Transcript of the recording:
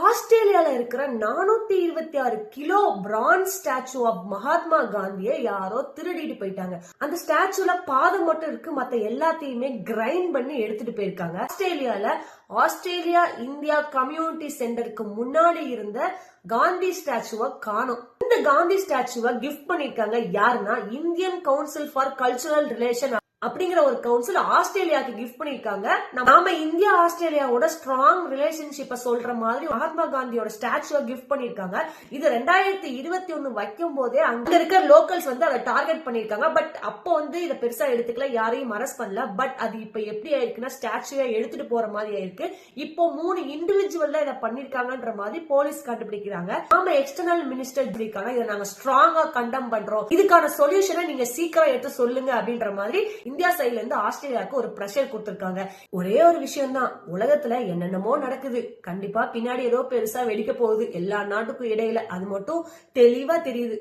ஆஸ்திரேலியால இருக்கிற 426 kilo bronze statue of Mahatma காந்தியை யாரோ திருடிட்டு போயிட்டாங்க. அந்த ஸ்டாச்சுல பாதம் மட்டும் இருக்கு, மத்த எல்லாத்தையுமே கிரைண்ட் பண்ணி எடுத்துட்டு போயிருக்காங்க. ஆஸ்திரேலியா இந்தியா கம்யூனிட்டி சென்டருக்கு முன்னாடி இருந்த காந்தி ஸ்டாச்சுவை காணோம். இந்த காந்தி ஸ்டாச்சுவை கிஃப்ட் பண்ணிருக்காங்க யாருன்னா Indian council for cultural relation அப்படிங்கிற ஒரு கவுன்சில் ஆஸ்திரேலியாவுக்கு கிஃப்ட் பண்ணிருக்காங்க. நாம இந்தியா ஆஸ்திரேலியாவோட ஸ்ட்ராங் ரிலேஷன்ஷிப்பை சொல்ற மாதிரி மகாத்மா காந்தியோட ஸ்டாச்சுவை கிஃப்ட் பண்ணிருக்காங்க. இது 2021 வைக்கும் போதே அங்க இருக்கிற லோக்கல்ஸ் அதை டார்கெட் பண்ணிருக்காங்க. பட் அப்போ இதை பெருசா எடுத்துக்கல, யாரையும் அரெஸ்ட் பண்ணல. பட் அது இப்ப எப்படி ஆயிருக்குன்னா ஸ்டாச்சுவை எடுத்துட்டு போற மாதிரி ஆயிருக்கு. இப்போ 3 இண்டிவிஜுவல் இதை பண்ணிருக்காங்கன்ற மாதிரி போலீஸ் கண்டுபிடிக்கிறாங்க. நாம எக்ஸ்டர்னல் மினிஸ்டர் இருக்காங்க, இதை நாங்க ஸ்ட்ராங்கா கண்டம் பண்றோம், இதுக்கான சொல்யூஷனை நீங்க சீக்கிரம் எடுத்து சொல்லுங்க அப்படின்ற மாதிரி இந்தியா சைட்ல இருந்து ஆஸ்திரேலியாவுக்கு ஒரு பிரஷர் கொடுத்திருக்காங்க. ஒரே ஒரு விஷயம் தான், உலகத்துல என்னென்னமோ நடக்குது, கண்டிப்பா பின்னாடி ஏதோ பெருசா வெடிக்க போகுது எல்லா நாட்டுக்கும் இடையில, அது மட்டும் தெளிவா தெரியுது.